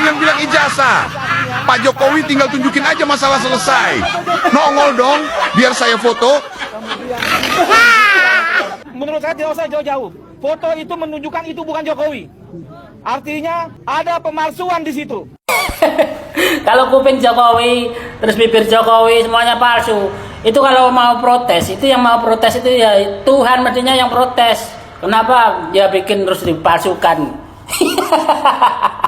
yang bilang ijazah? Pak Jokowi tinggal tunjukin aja masalah selesai. Nongol dong, biar saya foto. Menurut saya tidak usah jauh-jauh. Foto itu menunjukkan itu bukan Jokowi. Artinya ada pemalsuan di situ. Kalau kuping Jokowi, terus bibir Jokowi semuanya palsu. Itu kalau mau protes, itu yang mau protes itu ya Tuhan mestinya yang protes. Kenapa dia bikin terus dipalsukan?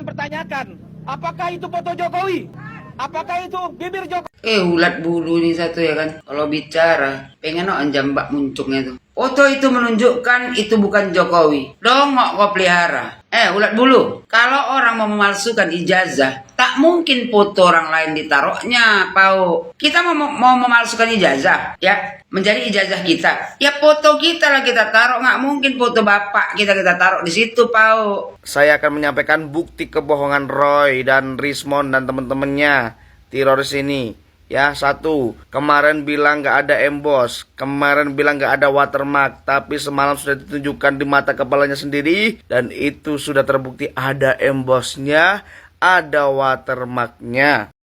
Pertanyakan, apakah itu foto Jokowi? Apakah itu bibir Jokowi? Ulat bulu nih satu ya kan. Kalau bicara, pengen jambak muncungnya tuh. Foto itu menunjukkan itu bukan Jokowi. Dongok kau pelihara. Ulat bulu. Kalau orang mau memalsukan ijazah, tak mungkin foto orang lain ditaruhnya, Pau. Kita mau memalsukan ijazah, ya, menjadi ijazah kita. Ya foto kita lah kita taruh, nggak mungkin foto bapak kita taruh di situ, Pau. Saya akan menyampaikan bukti kebohongan Roy dan Rismond dan teman-temannya teroris ini. Ya, satu, kemarin bilang nggak ada emboss, kemarin bilang nggak ada watermark, tapi semalam sudah ditunjukkan di mata kepalanya sendiri, dan itu sudah terbukti ada embossnya, ada watermarknya.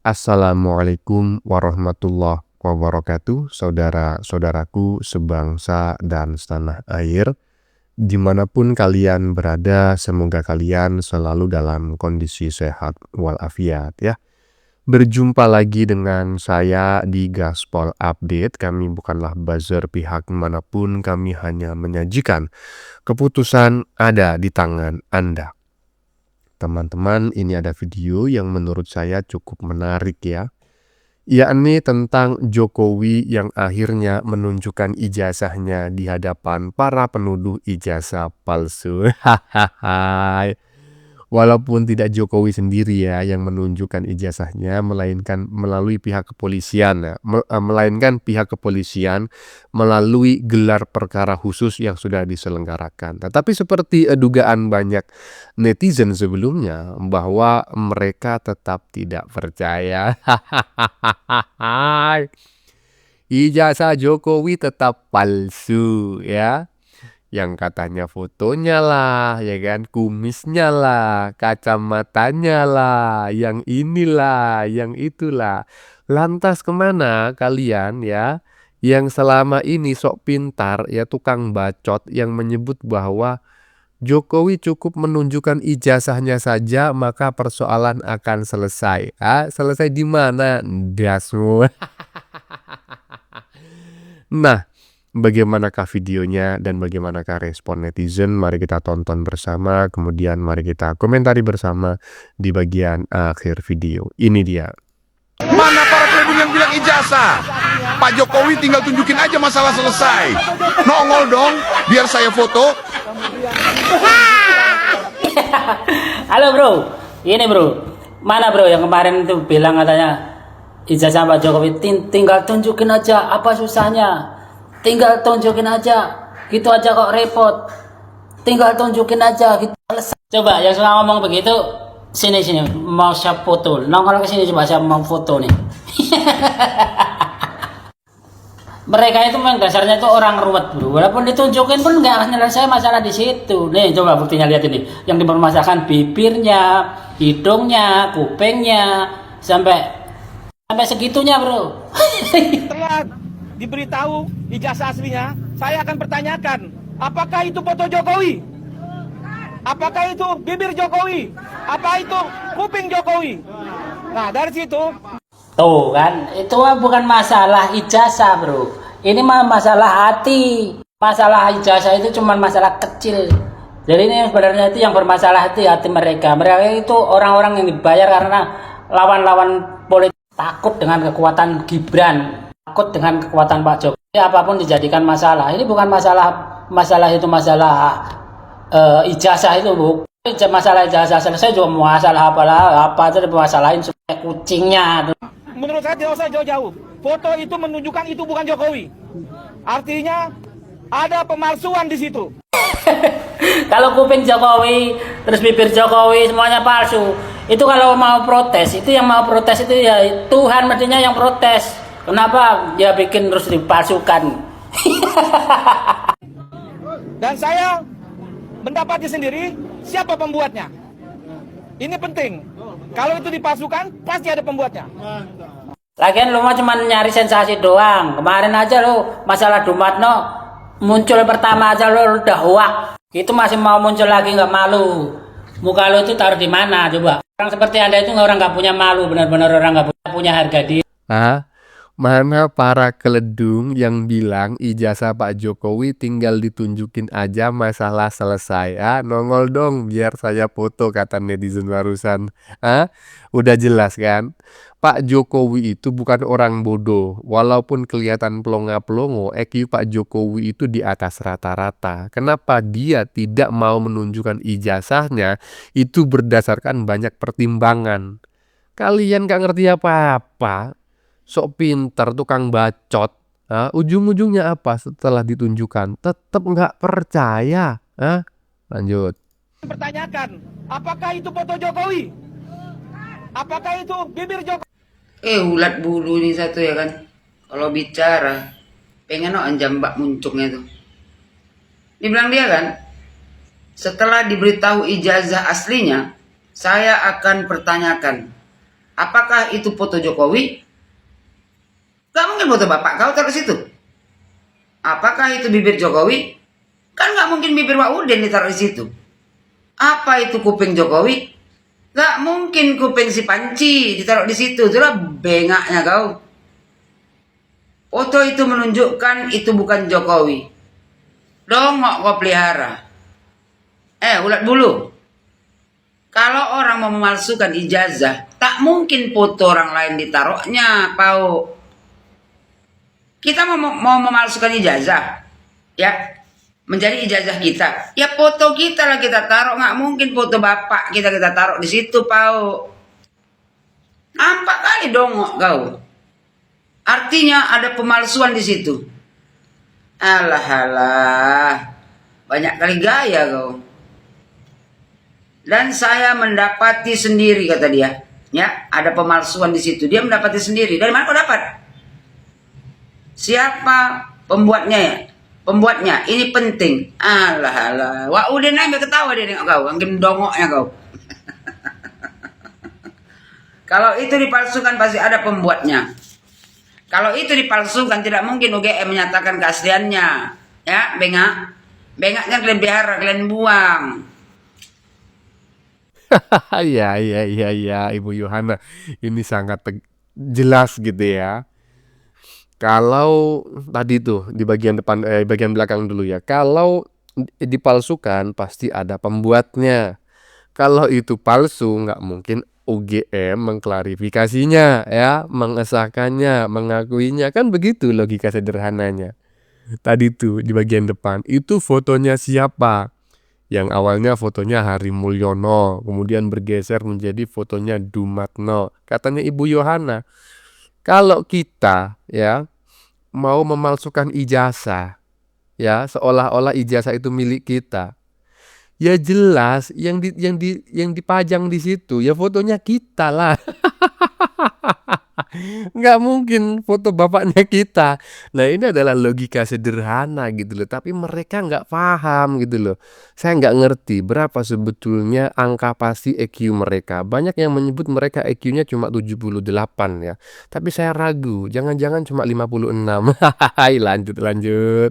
Assalamualaikum warahmatullahi wabarakatuh, saudara-saudaraku sebangsa dan setanah air. Dimanapun kalian berada, semoga kalian selalu dalam kondisi sehat walafiat ya. Berjumpa lagi dengan saya di Gaspol Update. Kami bukanlah buzzer pihak manapun, kami hanya menyajikan keputusan ada di tangan Anda. Teman-teman, ini ada video yang menurut saya cukup menarik ya. Yakni tentang Jokowi yang akhirnya menunjukkan ijazahnya di hadapan para penuduh ijazah palsu. Walaupun tidak Jokowi sendiri ya yang menunjukkan ijazahnya, melainkan melalui pihak kepolisian ya. Melainkan pihak kepolisian melalui gelar perkara khusus yang sudah diselenggarakan. Tetapi seperti dugaan banyak netizen sebelumnya bahwa mereka tetap tidak percaya. Ijazah Jokowi tetap palsu ya. Yang katanya fotonya lah, ya kan, kumisnya lah, kacamatanya lah, yang inilah, yang itulah. Lantas kemana kalian ya, yang selama ini sok pintar ya, tukang bacot yang menyebut bahwa Jokowi cukup menunjukkan ijazahnya saja maka persoalan akan selesai. Selesai di mana? Dasmu. Nah, bagaimanakah videonya dan bagaimanakah respon netizen? Mari kita tonton bersama, kemudian mari kita komentari bersama di bagian akhir video. Ini dia. Mana para pelebur yang bilang ijazah? Pak Jokowi tinggal tunjukin aja masalah selesai. Nongol dong, biar saya foto. Halo bro, ini bro, mana bro yang kemarin itu bilang katanya ijazah Pak Jokowi tinggal tunjukin aja, apa susahnya? Tinggal tunjukin aja, gitu aja kok repot. Tinggal tunjukin aja, gitu. Coba yang suka ngomong begitu, sini mau siap foto. Nongol ke sini coba siap mau foto nih. Mereka itu memang dasarnya itu orang ruwet bro. Walaupun ditunjukin pun nggak akan selesai masalah di situ. Nih coba buktinya, lihat ini. Yang dipermasalahkan bibirnya, hidungnya, kupingnya, sampai segitunya bro. Setelah diberitahu ijazah aslinya, saya akan pertanyakan, apakah itu foto Jokowi? Apakah itu bibir Jokowi? Apa itu kuping Jokowi? Nah, dari situ Tuh kan, itu bukan masalah ijazah bro. Ini mah masalah hati. Masalah ijazah itu cuma masalah kecil. Jadi ini sebenarnya itu yang bermasalah hati mereka. Mereka itu orang-orang yang dibayar karena lawan-lawan politik takut dengan kekuatan Gibran, takut dengan kekuatan Pak Jokowi. Apapun dijadikan masalah. Ini bukan masalah ijazah itu bu. Masalah ijazah selesai juga masalah apa aja dimasalahin supaya kucingnya. menurut saya tidak usah jauh-jauh. Foto itu menunjukkan itu bukan Jokowi. Artinya ada pemalsuan di situ. Kalau kuping Jokowi, terus bibir Jokowi semuanya palsu. Itu kalau mau protes, itu yang mau protes itu ya Tuhan mestinya yang protes. Kenapa dia bikin terus dipalsukan? Dan saya mendapati sendiri siapa pembuatnya. Ini penting. Kalau itu dipalsukan, pasti ada pembuatnya. Lagian lu mah cuma nyari sensasi doang. Kemarin aja lu masalah Dumatno muncul pertama aja lu udah hoak. Itu masih mau muncul lagi nggak malu. Muka lu itu taruh di mana coba? Orang seperti Anda itu orang nggak punya malu, benar-benar orang nggak punya harga diri. Mana para keledung yang bilang ijazah Pak Jokowi tinggal ditunjukin aja masalah selesai. Nongol dong biar saya foto, kata netizen barusan. Udah jelas kan? Pak Jokowi itu bukan orang bodoh. Walaupun kelihatan pelongo-pelongo, IQ Pak Jokowi itu di atas rata-rata. Kenapa dia tidak mau menunjukkan ijazahnya? Itu berdasarkan banyak pertimbangan. Kalian gak ngerti apa-apa, sok pintar, tukang bacot. Ujung-ujungnya apa setelah ditunjukkan? Tetap nggak percaya. Lanjut. Pertanyakan, apakah itu foto Jokowi? Apakah itu bibir Jokowi? Ulat bulu nih satu ya kan. Kalau bicara, pengen jambak muncungnya tuh. Dibilang dia kan, setelah diberitahu ijazah aslinya, saya akan pertanyakan, apakah itu foto Jokowi? Gak mungkin foto bapak kau taruh situ. Apakah itu bibir Jokowi? Kan gak mungkin bibir Wak Udin ditaruh di situ. Apa itu kuping Jokowi? Gak mungkin kuping si Panci ditaruh di situ. Itulah bengaknya kau. Foto itu menunjukkan itu bukan Jokowi. Dongok kau pelihara. Ulat bulu. Kalau orang mau memalsukan ijazah, tak mungkin foto orang lain ditaruhnya, Pau. Kita mau memalsukan ijazah, ya, menjadi ijazah kita. Ya foto kita lah kita taruh, nggak mungkin foto bapak kita taruh di situ, Pau. Nampak kali dongok kau. Artinya ada pemalsuan di situ. Alah, banyak kali gaya kau. Dan saya mendapati sendiri, kata dia, ya, ada pemalsuan di situ. Dia mendapati sendiri. Dari mana kau dapat? Siapa pembuatnya ya? Pembuatnya, ini penting. Alah. Wah, udah naik ketawa dia nengok kau. Angin dongoknya kau. Kalau itu dipalsukan pasti ada pembuatnya. Kalau itu dipalsukan tidak mungkin UGM menyatakan keasliannya. Ya, bengak. Bengaknya kalian pelihara, kalian buang. Ya, Ibu Yohana. Ini sangat jelas gitu ya. Kalau tadi tuh di bagian depan, bagian belakang dulu ya. Kalau dipalsukan pasti ada pembuatnya. Kalau itu palsu nggak mungkin UGM mengklarifikasinya ya, mengesahkannya, mengakuinya, kan begitu logika sederhananya. Tadi tuh di bagian depan itu fotonya siapa? Yang awalnya fotonya Hari Mulyono, kemudian bergeser menjadi fotonya Dumatno. Katanya Ibu Yohana, kalau kita ya mau memalsukan ijazah, ya seolah-olah ijazah itu milik kita, ya jelas yang dipajang di situ ya fotonya kita lah. Nggak mungkin foto bapaknya kita. Nah ini adalah logika sederhana gitu loh, tapi mereka nggak paham gitu loh. Saya nggak ngerti berapa sebetulnya angka pasti EQ mereka. Banyak yang menyebut mereka EQ-nya cuma 78 ya, tapi saya ragu, jangan-jangan cuma 56. Lanjut.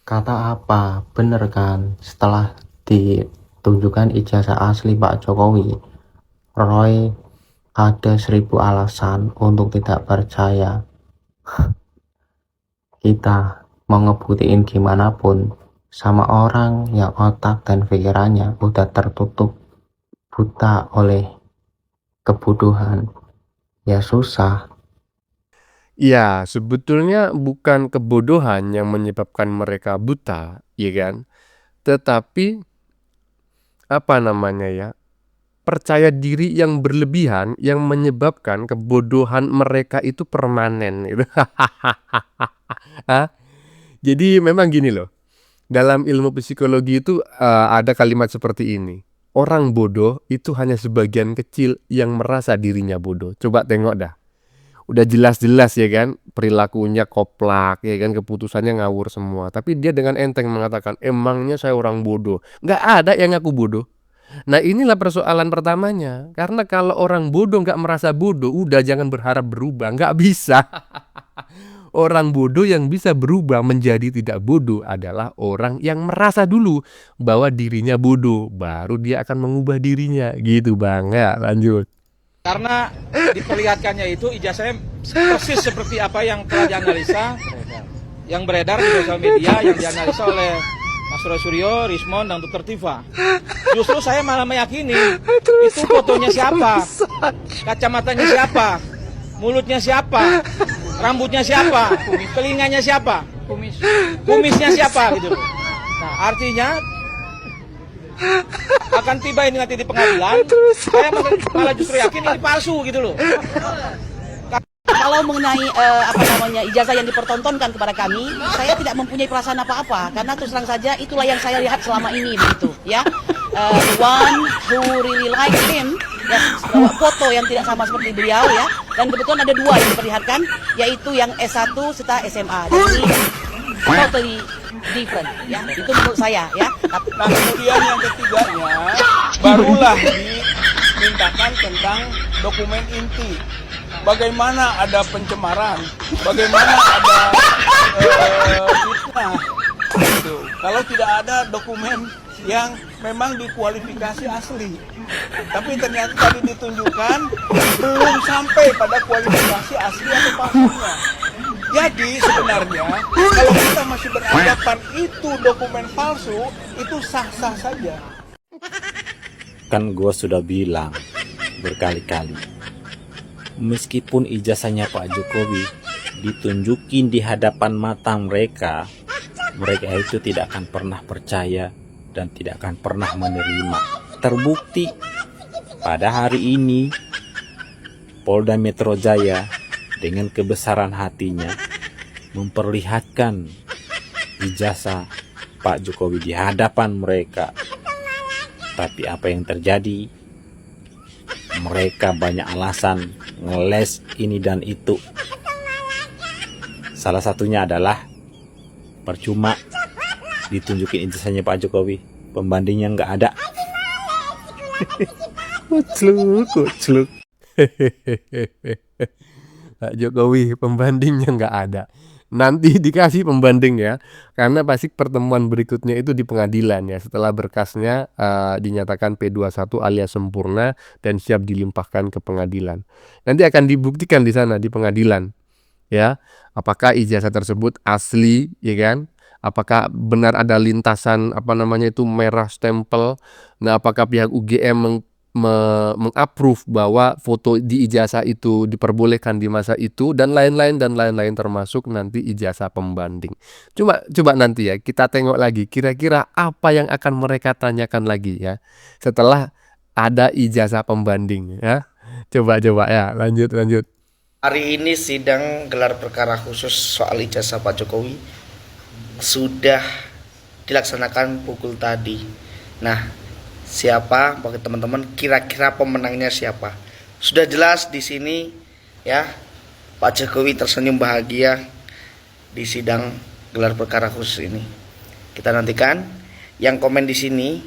Kata apa? Bener kan? Setelah ditunjukkan ijazah asli Pak Jokowi, Roy ada 1000 alasan untuk tidak percaya. Kita mau ngebuktiin gimana pun sama orang yang otak dan pikirannya udah tertutup buta oleh kebodohan, ya susah. Ya, sebetulnya bukan kebodohan yang menyebabkan mereka buta, ya kan? Tetapi apa namanya ya? Percaya diri yang berlebihan yang menyebabkan kebodohan mereka itu permanen gitu. Jadi memang gini loh. Dalam ilmu psikologi itu ada kalimat seperti ini. Orang bodoh itu hanya sebagian kecil yang merasa dirinya bodoh. Coba tengok dah. udah jelas-jelas ya kan, perilakunya koplak ya kan, keputusannya ngawur semua. Tapi dia dengan enteng mengatakan, emangnya saya orang bodoh. Nggak ada yang ngaku bodoh. Nah inilah persoalan pertamanya. Karena kalau orang bodoh nggak merasa bodoh, udah jangan berharap berubah. Nggak bisa. Orang bodoh yang bisa berubah menjadi tidak bodoh adalah orang yang merasa dulu bahwa dirinya bodoh. Baru dia akan mengubah dirinya. Gitu Bang. Ya lanjut. Karena diperlihatkannya itu ijazahnya persis seperti apa yang telah dianalisa, yang beredar di sosial media, yang dianalisa oleh Mas Roy Suryo, Rismon, dan Dr. Tifa. Justru saya malah meyakini itu fotonya siapa, kacamatanya siapa, mulutnya siapa, rambutnya siapa, telinganya siapa, kumisnya siapa gitu. Nah artinya akan tiba ini nanti di pengadilan, saya malah justru yakin ini palsu gitu loh. Kalau mengenai ijazah yang dipertontonkan kepada kami, saya tidak mempunyai perasaan apa-apa karena terus terang saja itulah yang saya lihat selama ini begitu ya. The one who really like him, ya, foto yang tidak sama seperti beliau ya, dan kebetulan ada dua yang diperlihatkan, yaitu yang S1 serta SMA. Dan ini totally different ya, itu menurut saya ya. Nah kemudian yang ketiganya barulah dimintakan tentang dokumen inti. Bagaimana ada pencemaran, bagaimana ada fitnah, gitu. Kalau tidak ada dokumen yang memang dikualifikasi asli, tapi ternyata tadi ditunjukkan belum sampai pada kualifikasi asli atau palsunya. Jadi sebenarnya kalau kita masih beranggapan itu dokumen palsu, itu sah-sah saja. Kan gue sudah bilang berkali-kali, meskipun ijazahnya Pak Jokowi ditunjukin di hadapan mata mereka, mereka itu tidak akan pernah percaya dan tidak akan pernah menerima. Terbukti pada hari ini Polda Metro Jaya dengan kebesaran hatinya memperlihatkan ijazah Pak Jokowi di hadapan mereka. Tapi apa yang terjadi? Mereka banyak alasan ngeles ini dan itu. Salah satunya adalah percuma ditunjukin ijazahnya Pak Jokowi, pembandingnya nggak ada. Kucluk. Pak Jokowi pembandingnya nggak ada. Nanti dikasih pembanding ya, karena pasti pertemuan berikutnya itu di pengadilan ya, setelah berkasnya dinyatakan P21 alias sempurna dan siap dilimpahkan ke pengadilan. Nanti akan dibuktikan di sana di pengadilan ya, apakah ijazah tersebut asli ya kan, apakah benar ada lintasan itu merah stempel. Nah apakah pihak UGM mengapprove bahwa foto di ijazah itu diperbolehkan di masa itu, dan lain-lain termasuk nanti ijazah pembanding. Coba nanti ya kita tengok lagi kira-kira apa yang akan mereka tanyakan lagi ya setelah ada ijazah pembanding ya. Coba ya, lanjut. Hari ini sidang gelar perkara khusus soal ijazah Pak Jokowi sudah dilaksanakan pukul tadi. Nah, siapa bagi teman-teman kira-kira pemenangnya siapa? Sudah jelas di sini ya, Pak Jokowi tersenyum bahagia di sidang gelar perkara khusus ini. Kita nantikan. Yang komen di sini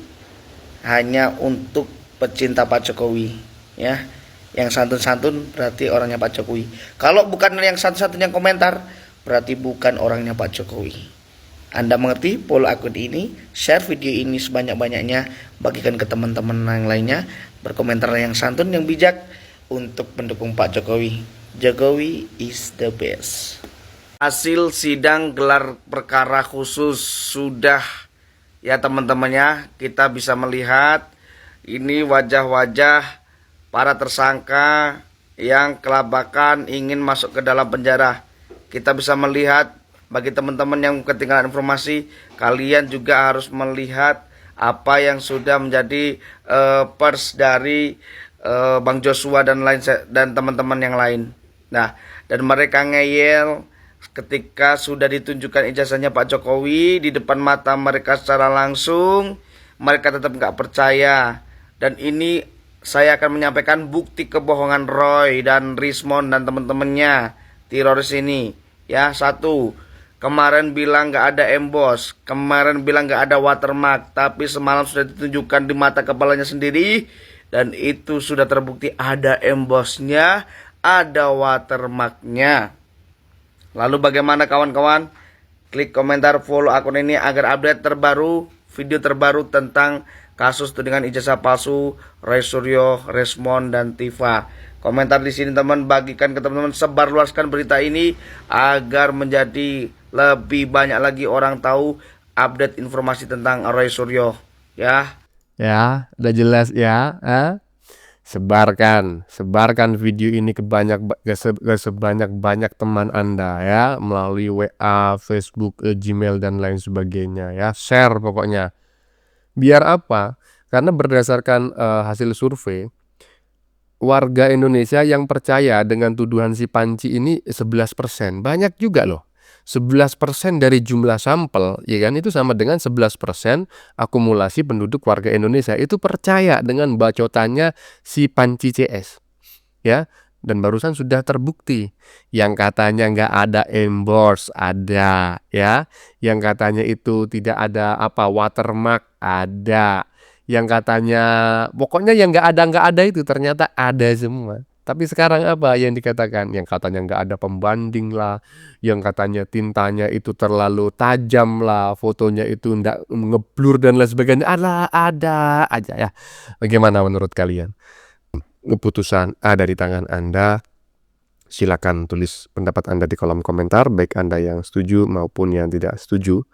hanya untuk pecinta Pak Jokowi ya. Yang santun-santun berarti orangnya Pak Jokowi. Kalau bukan yang santun-santun yang komentar, berarti bukan orangnya Pak Jokowi. Anda mengerti? Follow akun ini, share video ini sebanyak-banyaknya, bagikan ke teman-teman yang lainnya, berkomentar yang santun, yang bijak untuk pendukung Pak Jokowi. Jokowi is the best. Hasil sidang gelar perkara khusus sudah ya teman-temannya, kita bisa melihat ini wajah-wajah para tersangka yang kelabakan ingin masuk ke dalam penjara. Kita bisa melihat. Bagi teman-teman yang ketinggalan informasi, kalian juga harus melihat apa yang sudah menjadi pers dari Bang Joshua dan teman-teman yang lain. Nah, dan mereka ngeyel ketika sudah ditunjukkan ijazahnya Pak Jokowi di depan mata mereka secara langsung, mereka tetap nggak percaya. Dan ini saya akan menyampaikan bukti kebohongan Roy dan Rismond dan teman-temannya teroris ini. Ya, satu, kemarin bilang nggak ada embos, kemarin bilang nggak ada watermark, tapi semalam sudah ditunjukkan di mata kepalanya sendiri, dan itu sudah terbukti ada embosnya, ada watermarknya. Lalu bagaimana kawan-kawan? Klik komentar, follow akun ini agar update terbaru, video terbaru tentang kasus tudingan ijazah palsu Roy Suryo, Rismond, dan Tifa. Komentar di sini teman, bagikan ke teman-teman, sebarluaskan berita ini agar menjadi lebih banyak lagi orang tahu update informasi tentang Roy Suryo. Ya. Ya, udah jelas ya. Sebarkan video ini ke sebanyak-banyak teman Anda ya, melalui WA, Facebook, Gmail, dan lain sebagainya ya. Share pokoknya. Biar apa? Karena berdasarkan hasil survei, warga Indonesia yang percaya dengan tuduhan si Panci ini 11%. Banyak juga loh. 11% dari jumlah sampel, ya kan, itu sama dengan 11% akumulasi penduduk warga Indonesia itu percaya dengan bacotannya si Panci CS. Ya, dan barusan sudah terbukti yang katanya nggak ada endorse ada ya, yang katanya itu tidak ada watermark ada, yang katanya pokoknya yang nggak ada itu ternyata ada semua. Tapi sekarang apa yang dikatakan? Yang katanya nggak ada pembanding lah, yang katanya tintanya itu terlalu tajam lah, fotonya itu nggak ngeblur dan lain sebagainya. Ada aja ya. Bagaimana menurut kalian? Keputusan ada di tangan Anda. Silakan tulis pendapat Anda di kolom komentar, baik Anda yang setuju maupun yang tidak setuju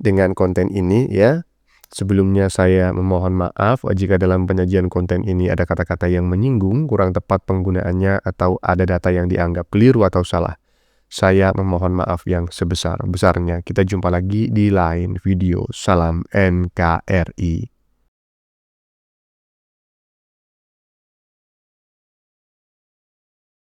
dengan konten ini ya. Sebelumnya saya memohon maaf jika dalam penyajian konten ini ada kata-kata yang menyinggung, kurang tepat penggunaannya, atau ada data yang dianggap keliru atau salah. Saya memohon maaf yang sebesar-besarnya. Kita jumpa lagi di lain video. Salam NKRI.